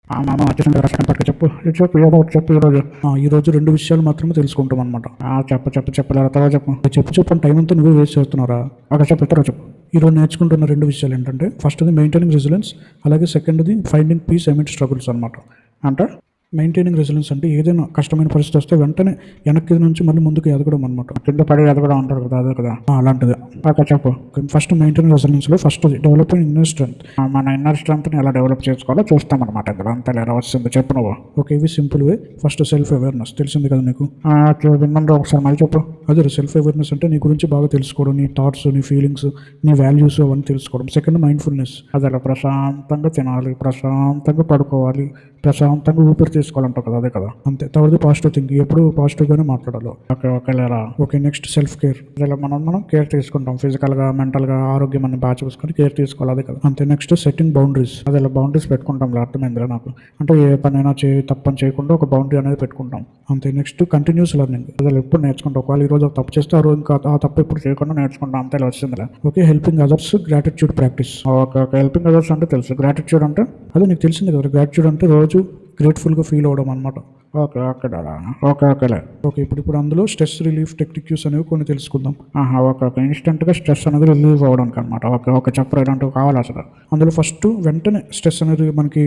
మామ వచ్చేసింది కదా సెకండ్ పార్ట్కి చెప్పు చెప్పు ఏదో ఒకటి చెప్పు ఈరోజు. ఈరోజు 2 విషయాలు మాత్రమే తెలుసుకుంటాం అనమాట. చెప్పలేరా తర్వాత చెప్పు టైం అంతా నువ్వు వేస్ట్ చేస్తున్నారా? చెప్పు తర్వాత చెప్పు. ఈరోజు నేర్చుకుంటున్న 2 విషయాలు ఏంటంటే ఫస్ట్ది మెయింటైనింగ్ రెసిలెన్స్, అలాగే సెకండ్ది ఫైండింగ్ పీస్ అమిడ్ స్ట్రగుల్స్ అనమాట. అంటే మెయింటైనింగ్ రెసిలెన్స్ అంటే ఏదైనా కష్టమైన పరిస్థితి వస్తే వెంటనే వెనక్కి నుంచి మళ్ళీ ముందుకు ఎదగడం అనమాట. కింద పడి ఎదగడం అంటారు కదా, అదే కదా అలాంటిది. చెప్పు. ఫస్ట్ మెయింటైనింగ్ రెసిలెన్స్లో ఫస్ట్ డెవలపింగ్ ఇన్నర్ స్ట్రెంత్. మన ఇన్నర్ స్ట్రెంత్ని ఎలా డెవలప్ చేసుకోవాలో చూస్తాం అనమాట. ఇక్కడ అంతా ఎలా వస్తుంది చెప్పు నువ్వు. ఇవి simple way. First self awareness తెలిసింది కదా నీకు. విన్నాను ఒకసారి మళ్ళీ చెప్పు. అదే సెల్ఫ్ అవేర్నెస్ అంటే నీ గురించి బాగా తెలుసుకోవడం, నీ థాట్స్, నీ ఫీలింగ్స్, నీ వాల్యూస్ అవన్నీ తెలుసుకోవడం. Second mindfulness. అదే ప్రశాంతంగా తినాలి, ప్రశాంతంగా పడుకోవాలి, ప్రశాంతంగా ఊపిరి తీసుకోవాలంటావు కదా, అదే కదా అంతే. థర్డ్ పాజిటివ్ థింకింగ్, ఎప్పుడు పాజిటివ్గానే మాట్లాడాలి. Next self care. ఇలా మనం కేర్ తీసుకుంటాం, ఫిజికల్గా మెంటల్గా ఆరోగ్యం అన్ని బాగా చూసుకొని కేర్ తీసుకోవాలి, అదే కదా అంతే. Next setting boundaries. అదే బౌండరీస్ పెట్టుకుంటాం, అర్థమైందిరా నాకు. అంటే ఏ పనైనా తప్పని చేయకుండా ఒక బౌండరీ అనేది పెట్టుకుంటాం అంతే. Next continuous learning. అసలు ఎప్పుడు నేర్చుకుంటాం. ఒకవేళ ఈ రోజు ఒక తప్పు చేస్తే ఇంకా ఆ తప్పు ఎప్పుడు చేయకుండా నేర్చుకుంటాం, అంతే వచ్చిందిరా. Helping others, gratitude practice. Helping others అంటే తెలుసు. గ్రాటిట్యూడ్ అంటే అదే నీకు తెలిసింది కదా. గ్రాటిట్యూడ్ అంటే రోజు గ్రేట్ఫుల్గా ఫీల్ అవ్వడం అనమాట. ఇప్పుడు అందులో స్ట్రెస్ రిలీఫ్ టెక్నిక్స్ అనేవి కొన్ని తెలుసుకుందాం. ఇన్స్టెంట్గా స్ట్రెస్ అనేది రిలీవ్ అవ్వడానికి అనమాట. చెప్పరు ఇలాంటివి కావాలి అసలు. అందులో ఫస్ట్ వెంటనే స్ట్రెస్ అనేది మనకి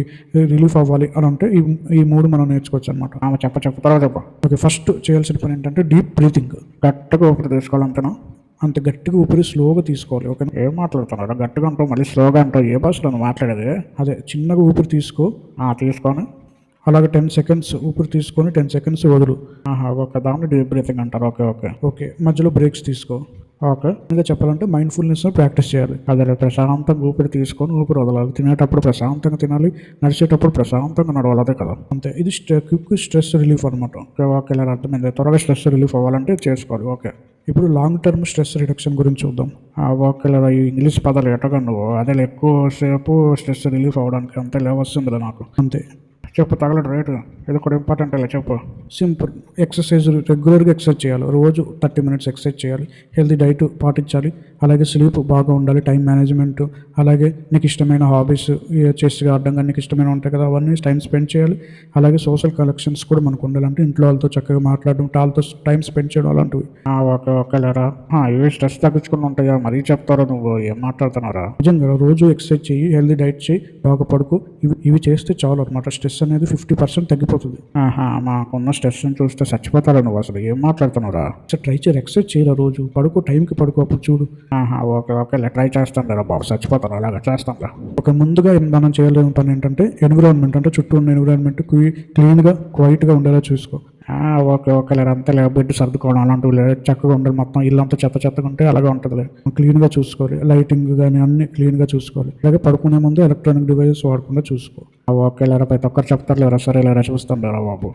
రిలీఫ్ అవ్వాలి అని అంటే ఈ 3 మనం నేర్చుకోవచ్చు అనమాట. ఫస్ట్ చేయాల్సిన పని ఏంటంటే డీప్ బ్రీతింగ్. గట్టిగా ఊపిరి తీసుకోవాలంతేనా, అంత గట్టిగా ఊపిరి స్లోగా తీసుకోవాలి. ఓకే, ఏం మాట్లాడుతున్నాడు గట్టిగా అంటావు మళ్ళీ స్లోగా అంటావు, ఏ భాషలో మాట్లాడేది? అదే చిన్నగా ఊపిరి తీసుకొని అలాగే 10 సెకండ్స్ ఊపిరి తీసుకొని 10 సెకండ్స్ వదులు. దాన్ని డీప్ బ్రీతింగ్ అంటారు. ఓకే మధ్యలో బ్రేక్స్ తీసుకో. ఇంకా చెప్పాలంటే మైండ్ఫుల్నెస్ ప్రాక్టీస్ చేయాలి. అదే ప్రశాంతంగా ఊపిరి తీసుకొని ఊపిరి వదలాలి. తినేటప్పుడు ప్రశాంతంగా తినాలి, నడిచేటప్పుడు ప్రశాంతంగా నడవాలి, అదే కదా అంతే. ఇది క్విక్ స్ట్రెస్ రిలీఫ్ అనమాట. ఇలా అర్థమైంది. త్వరగా స్ట్రెస్ రిలీఫ్ అవ్వాలంటే చేసుకోవాలి. ఇప్పుడు లాంగ్ టర్మ్ స్ట్రెస్ రిడక్షన్ గురించి చూద్దాం. ఈ ఇంగ్లీష్ పదాలు ఎట్టగా నువ్వు అదే ఎక్కువసేపు స్ట్రెస్ రిలీఫ్ అవ్వడానికి అంతే వస్తుందిలే నాకు, అంతే. చెప్పు తగలడు రైట్. ఇది కూడా ఇంపార్టెంట్ అలా చెప్పు. సింపుల్ ఎక్సర్సైజ్, రెగ్యులర్గా ఎక్సర్సైజ్ చేయాలి. రోజు 30 మినిట్స్ ఎక్సర్సైజ్ చేయాలి. హెల్తీ డైట్ పాటించాలి. అలాగే స్లీప్ బాగా ఉండాలి, టైం మేనేజ్మెంట్, అలాగే నీకు ఇష్టమైన హాబీస్, చెస్ ఆడడం కానీ నీకు ఇష్టమైన ఉంటాయి కదా, అవన్నీ టైం స్పెండ్ చేయాలి. అలాగే సోషల్ కలెక్షన్స్ కూడా మనకు ఉండాలంటే ఇంట్లో వాళ్ళతో చక్కగా మాట్లాడడం, వాళ్ళతో టైం స్పెండ్ చేయడం అలాంటివి. ఓకేలేరా. ఇవి స్ట్రెస్ తగ్గించుకుని ఉంటాయా మరీ చెప్తారా నువ్వు, ఏం మాట్లాడుతున్నారా? నిజంగా రోజు ఎక్సర్సైజ్ చేయి, హెల్తీ డైట్ చేయి, బాగా పడుకో. ఇవి చేస్తే చాలు అనమాట. స్ట్రెస్ అనేది 50% తగ్గిపోతుంది. మాకున్న స్ట్రెస్ని చూస్తే చచ్చిపోతారా నువ్వు, అసలు ఏం మాట్లాడుతున్నారా? ట్రై చేయి, ఎక్సర్సైజ్ చేయరా, రోజు పడుకో, టైంకి పడుకో, అప్పుడు చూడు. ఓకే ట్రై చేస్తాను రా బాబు, చచ్చిపోతాను అలాగా చేస్తాను రా. ముందుగా మనం చేయాల్సిన పని ఏంటంటే ఎన్విరాన్మెంట్, అంటే చుట్టూ ఉన్న ఎన్విరాన్మెంట్ క్లీన్గా క్వైట్గా ఉండేలా చూసుకో. ఓకే అంతా బెడ్ సర్దుకోవడం అలాంటివి చక్కగా ఉండాలి. మొత్తం ఇల్లు అంతా చెత్తగా ఉంటే అలాగే ఉంటుంది. క్లీన్గా చూసుకోవాలి. లైటింగ్ కానీ అన్ని క్లీన్గా చూసుకోవాలి. అలాగే పడుకునే ముందు ఎలక్ట్రానిక్ డివైజెస్ వాడకుండా చూసుకో. ఓకేలేరా, ప్రతి ఒక్కరు చెప్తారు లేరా, సరే లేరా చూస్తాను లేరా బాబు.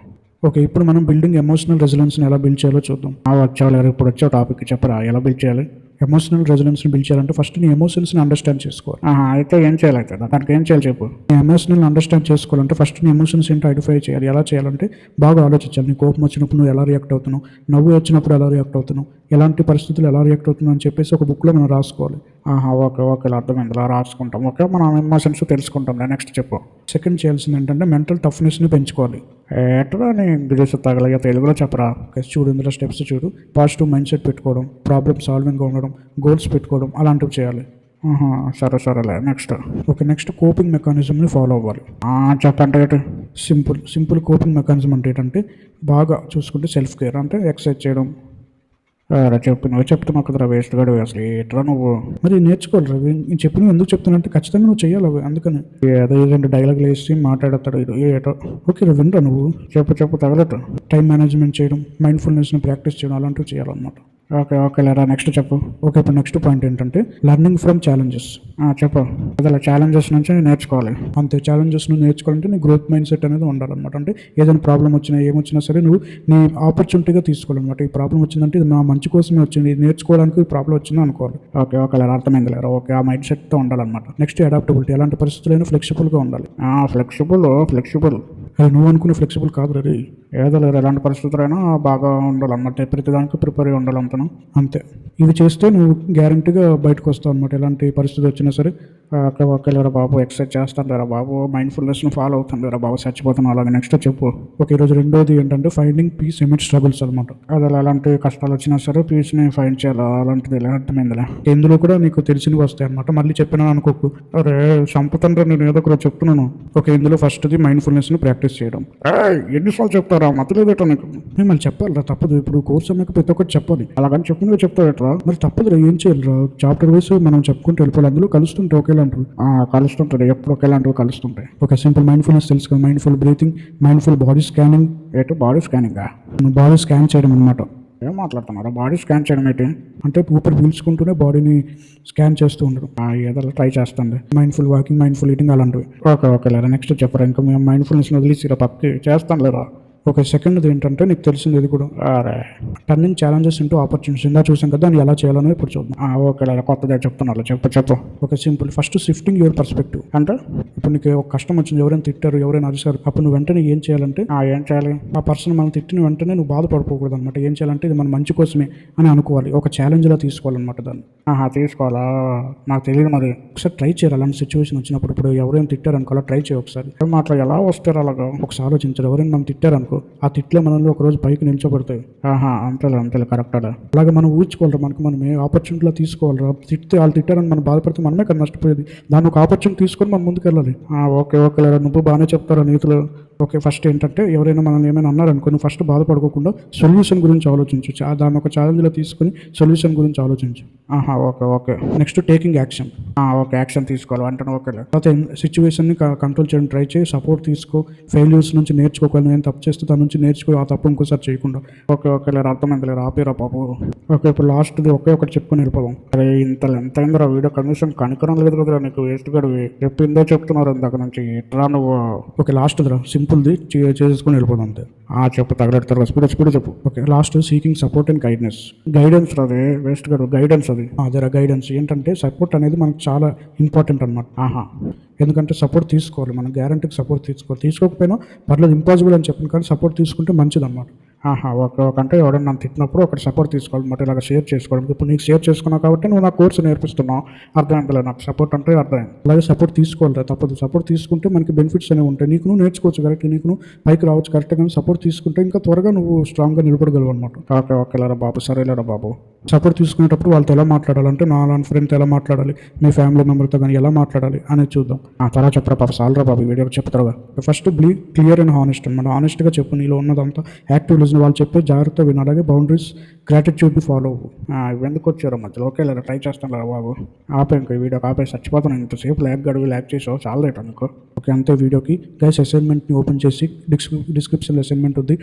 ఇప్పుడు మనం బిల్డింగ్ ఎమోషనల్ రెసిలెన్స్ని ఎలా బిల్డ్ చేయాలో చూద్దాం. వచ్చావు ఇప్పుడు వచ్చావు టాపిక్ చెప్పరా, ఎలా బిల్డ్ చేయాలి? ఎమోషనల్ రెసిలెన్స్ని బిల్డ్ చేయాలంటే ఫస్ట్ నీ ఎమోషన్స్ని అండర్స్టాండ్ చేసుకోవాలి. అయితే ఏం చేయాలి? అయితే దానికి ఏం చేయాలి చెప్పు. నీ ఎమోషనల్ అండర్స్టాండ్ చేసుకోవాలంటే ఫస్ట్ నీ ఎమోషన్స్ ఏంటో ఐడెంటిఫై చేయాలి. ఎలా చేయాలంటే బాగా ఆలోచించాలి. నీ కోపం వచ్చినప్పుడు నువ్వు ఎలా రియాక్ట్ అవుతున్నావు, నవ్వు వచ్చినప్పుడు ఎలా రియాక్ట్ అవుతున్నావు, ఎలాంటి పరిస్థితులు ఎలా రియాక్ట్ అవుతున్నావు అని చెప్పేసి ఒక బుక్లో మనం రాసుకోవాలి. ఓకే అర్థమైంది, ఇలా రాసుకుంటాం. మనం ఎమోషన్స్ తెలుసుకుంటాం. నెక్స్ట్ చెప్పు. సెకండ్ చేయాల్సింది ఏంటంటే మెంటల్ టఫ్నెస్ని పెంచుకోవాలి. ఎట్లా నీ ఇంగ్లీష్ తగలగా తెలుగులో చెప్పరా. చూడు, ఇందులో స్టెప్స్ చూడు. పాజిటివ్ మైండ్ సెట్ పెట్టుకోవడం, ప్రాబ్లమ్ సాల్వింగ్గా ఉండడం, గోల్స్ పెట్టుకోవడం అలాంటివి చేయాలి. సరేలే. నెక్స్ట్ కోపింగ్ మెకానిజంని ఫాలో అవ్వాలి. చెప్పండి. సింపుల్ కోపింగ్ మెకానిజం అంటే ఏంటంటే బాగా చూసుకుంటే సెల్ఫ్ కేర్, అంటే ఎక్సర్సైజ్ చేయడం. నువ్వు చెప్తున్నావు కదరా వేస్ట్ గాడు, అసలు ఎట్లా నువ్వు మరి నేర్చుకోవాలి రవి. నేను చెప్పిన ఎందుకు చెప్తున్నా ఖచ్చితంగా నువ్వు చేయాలి అవి. అందుకని ఏదో 2 డైలాగులు వేసి మాట్లాడతాడు ఏటో. ఓకే వినరా నువ్వు. చెప్పు తగలట. టైం మేనేజ్మెంట్ చేయడం, మైండ్ఫుల్నెస్ని ప్రాక్టీస్ చేయడం అలాంటివి చేయాలన్నమాట. ఓకేలేరా. నెక్స్ట్ చెప్పు. ఇప్పుడు నెక్స్ట్ పాయింట్ ఏంటంటే లెర్నింగ్ ఫ్రమ్ ఛాలెంజెస్. చెప్పు. అదే ఛాలెంజెస్ నుంచి నేర్చుకోవాలి. అంతే, ఛాలెంజెస్ నువ్వు నేర్చుకోవాలంటే నీ గ్రోత్ మైండ్ సెట్ అనేది ఉండాలన్నమాట. అంటే ఏదైనా ప్రాబ్లం వచ్చినా ఏమొచ్చినా సరే నువ్వు నీ ఆపర్చునిటీగా తీసుకోవాలన్నమాట. ఈ ప్రాబ్లం వచ్చిందంటే ఇది నా మంచి కోసమే వచ్చింది, నేర్చుకోవడానికి ఈ ప్రాబ్లం వచ్చింది అనుకోవాలి. ఓకేలేరా, అర్థమైంది లేరా. ఆ మైండ్ సెట్తో ఉండాలన్నమాట. Next adaptability. ఎలాంటి పరిస్థితులైనా ఫ్లెక్సిబుల్గా ఉండాలి. ఫ్లెక్సిబుల్ అది నువ్వు అనుకునే ఫ్లెక్సిబుల్ కాదు రే. ఏదో లేదు, ఎలాంటి పరిస్థితులైనా బాగా ఉండాలన్నమాట, ప్రతిదానికి ప్రిపేర్ అయ్యి ఉండాలంతను అంతే. ఇవి చేస్తే నువ్వు గ్యారంటీగా బయటకు వస్తావు అనమాట. ఎలాంటి పరిస్థితి వచ్చినా సరే ఒకేలేరా బాబు ఎక్సర్సైజ్ చేస్తాను లేరా బాబు, మైండ్ఫుల్నెస్ను ఫాలో అవుతాను లేరా బాబు, చచ్చిపోతాను అలాగే. నెక్స్ట్ చెప్పు. ఓకే, ఈరోజు రెండోది ఏంటంటే ఫైండింగ్ పీస్ ఎమిట్ స్ట్రగుల్స్ అనమాట. అది ఎలాంటి కష్టాలు వచ్చినా సరే పీస్ని ఫైండ్ చేయాలి, అలాంటిది ఎలా అర్థమైందిలే. ఇందులో కూడా నీకు తెలిసినవి వస్తాయి అనమాట. మళ్ళీ చెప్పినా అనుకోకు, అరే చంపుతండ్రా నేను ఏదో ఒకటి చెప్తున్నాను. ఓకే, ఇందులో ఫస్ట్ది మైండ్ఫుల్నెస్ని ప్రాక్టీస్ చేయడం. ఎన్నిసార్లు చెప్తారా మతలేదేట నీకు? మిమ్మల్ని చెప్పాలిరా, తప్పదు. ఇప్పుడు కోర్స్ అమ్మాక ప్రతి ఒక్కటి చెప్పాలి, అలాగని చెప్పింది చెప్తాడట్రా, మరి తప్పదురా, ఏం చేయాలిరా? చాప్టర్ వైస్ మనం చెప్పుకుంటూ వెళ్ళిపోవాలి. అందులో కలుస్తుంటే ఒకేలాంటివి కలుస్తుంటాయి, ఎప్పుడు ఒకేలాంటివి కలుస్తుంటాయి. ఒక సింపుల్ మైండ్ఫుల్నెస్ తెలుసు కదా, mindful breathing, mindful body scanning. Body scanning, body scan చేయడం అనమాట. ఏం మాట్లాడుతున్నారా? బాడీ స్కాన్ చేయడం ఏంటి అంటే ఊపిరి పీల్చుకుంటూనే బాడీని స్కాన్ చేస్తూ ఉండడం. ఏదో ట్రై చేస్తుంది. మైండ్ఫుల్ వాకింగ్, మైండ్ఫుల్ ఈటింగ్ అలాంటివి. ఓకే లేరా, నెక్స్ట్ చెప్పరా. ఇంకా మేము మైండ్ఫుల్నెస్ వదిలేసిరా పక్కకి చేస్తాను లేరా. ఒక సెకండ్ ఏంటంటే నీకు తెలిసింది ఇది కూడా, టర్నింగ్ ఛాలెంజెస్ ఇంటూ ఆపర్చునిటీస్. ఇందా చూసాం కదా, దాన్ని ఎలా చేయాలని ఇప్పుడు చూద్దాం. ఓకే కొత్తగా చెప్తున్నారు, చెప్పు. ఒక simple first shifting your perspective. అంటే ఇప్పుడు నీకు ఒక కష్టం వచ్చింది, ఎవరైనా తిట్టారు, ఎవరైనా అరిశారు, అప్పుడు నువ్వు వెంటనే ఏం చేయాలంటే ఏం చేయాలి, ఆ పర్సన్ మనం తిట్టిన వెంటనే నువ్వు బాధపడిపోకూడదు అనమాట. ఏం చేయాలంటే ఇది మన మంచి కోసమే అని అనుకోవాలి. ఒక ఛాలెంజ్లా తీసుకోవాలన్నమాట దాన్ని. తీసుకోవాలా, నాకు తెలియదు మరి. ఒకసారి ట్రై చేయాలి అలాంటి సిచ్యువేషన్ వచ్చినప్పుడు. ఇప్పుడు ఎవరైనా తిట్టారు అనుకో, అలా ట్రై చేయ ఒకసారి. మాటలు ఎలా వస్తారు అలాగా ఒకసారి ఆలోచించారు. ఎవరైనా మనం తిట్టారు అనుకో, ఆ తిట్లే మనల్ని ఒకరోజు పైకి నిల్చోబడతాయి. అంతేలే కరెక్ట్. అలాగే మనం ఊహించుకోవాలి, మనమే ఆపర్చునిటీలా తీసుకోవాలి. తిట్టే వాళ్ళు తిట్టారని మనం బాధపడితే మనమే కదా నష్టపోయేది. దాన్ని ఒక ఆపర్చునిటీ తీసుకొని మనం ముందుకు వెళ్ళాలి. ఓకే లేదా, నువ్వు బాగానే చెప్తారా నీతులు. ఓకే, ఫస్ట్ ఏంటంటే ఎవరైనా మనల్ని ఏమైనా అన్నారనుకో, నువ్వు ఫస్ట్ బాధపడకుండా సొల్యూషన్ గురించి ఆలోచించు. దాన్ని ఒక ఛాలెంజ్లో తీసుకుని సొల్యూషన్ గురించి ఆలోచించు. Okay next taking action. Okay, action తీసుకోవాలి అంటే ఓకే. తర్వాత సిచ్యువేషన్ని కంట్రోల్ చేయడం ట్రై చేయి, సపోర్ట్ తీసుకో, ఫెయిల్యూర్స్ నుంచి నేర్చుకోవాలి. నేను తప్పు చేస్తే దాని నుంచి నేర్చుకో, ఆ తప్పు ఇంకోసారి చేయకుండా. ఓకే లేరు, అర్థమైంది లేరు, ఆపేరా పాపు. ఓకే, ఇప్పుడు లాస్ట్ది ఒకటి చెప్పుకొని వెళ్ళిపోదాం. అరే ఎంత అయిందిరా వీడియో, కనీసం కనికరం లేదు కదరా నీకు, వేస్ట్ గడివి చెప్పిందే చెప్తున్నారు ఇందాక నుంచి ఇట్లా నువ్వు. ఓకే, లాస్ట్దిరా సింపుల్ది చేసుకుని వెళ్ళిపోదాం అంతే. చెప్పు, తగలెడతారు, స్పీడ్ చెప్పు. Okay, last seeking support and guidance రాదే వేస్ట్ గడు, గైడెన్స్ అదేరా గైడెన్స్. ఏంటంటే సపోర్ట్ అనేది మనకు చాలా ఇంపార్టెంట్ అనమాట. ఎందుకంటే సపోర్ట్ తీసుకోవాలి, మనం గ్యారంటీకి సపోర్ట్ తీసుకోకపోయినా పర్లేదు, ఇంపాసిబుల్ అని చెప్పిన కానీ సపోర్ట్ తీసుకుంటే మంచిది అనమాట. అంటే ఎవడన్నా నన్ను తిట్టినప్పుడు ఒకటి సపోర్ట్ తీసుకోవాలన్నమాట, ఇలాగ షేర్ చేసుకోవడం. ఇప్పుడు నీకు షేర్ చేసుకున్నావు కాబట్టి నువ్వు నా కోర్సు నేర్పిస్తున్నావు, అర్థమైందిలే నాకు సపోర్ట్ అంటే అర్థమైంది. అలాగే సపోర్ట్ తీసుకోవాలి, తప్పదు. సపోర్ట్ తీసుకుంటే మనకి బెనిఫిట్స్ అనేవి ఉంటాయి. నీకు నువ్వు నేర్చుకోవచ్చు కరెక్ట్, నీకు నువ్వు పైకి రావచ్చు కరెక్ట్, కానీ సపోర్ట్ తీసుకుంటే ఇంకా త్వరగా నువ్వు స్ట్రాంగ్గా నిలబడగలవు అనమాట. ఓకేలేరా బాబు, సరేలేరా బాబు. సపోర్ట్ తీసుకునేటప్పుడు వాళ్ళతో ఎలా మాట్లాడాలంటే, నా లాంటి ఫ్రెండ్తో ఎలా మాట్లాడాలి, మీ ఫ్యామిలీ మెంబర్తో కానీ ఎలా మాట్లాడాలి అనేది చూద్దాం. తర్వాత చెప్పరా పాప, సాలరా బాబు, వీడియో చెప్తారుగా. First be clear and honest అనమాట. హానెస్ట్గా చెప్పు, నీలో ఉన్నదంతా యాక్టివ్ లిజన్, వాళ్ళు చెప్పే జాగ్రత్త విను. అలాగే బౌండరీస్, గ్రాటిట్యూడ్ని ఫాలో అవ్వు. ఎందుకు వచ్చారో మధ్యలో. ఓకే లేదా, ట్రై చేస్తాను కదా బాబు. ఇంకో వీడియో చచ్చిపోతాను. ఇంతసేపు ల్యాక్ చేసావు, చాలా లేట్ అనుకో. ఓకే, అంతే వీడియోకి. గైస్ అసైన్మెంట్ని ఓపెన్ చేసి డిస్క్రిప్షన్లో అసైన్మెంట్ ఉంది.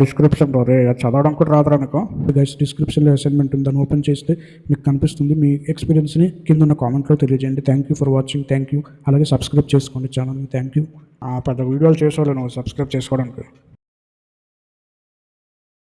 డిస్క్రిప్షన్లో చదవడం కూడా రాదురా అనుకో. గైస్ డిస్క్రిప్షన్లో అసైన్మెంట్ ఉంది, దాన్ని ఓపెన్ చేస్తే మీకు కనిపిస్తుంది. మీ ఎక్స్పీరియన్స్ని కింద ఉన్న కామెంట్లో తెలియజేయండి. Thank you for watching, thank you. అలాగే సబ్స్క్రైబ్ చేసుకోండి ఛానల్ని. Thank you. పెద్ద వీడియోలు చేసేవాళ్ళు నువ్వు సబ్స్క్రైబ్ చేసుకోవడానికి.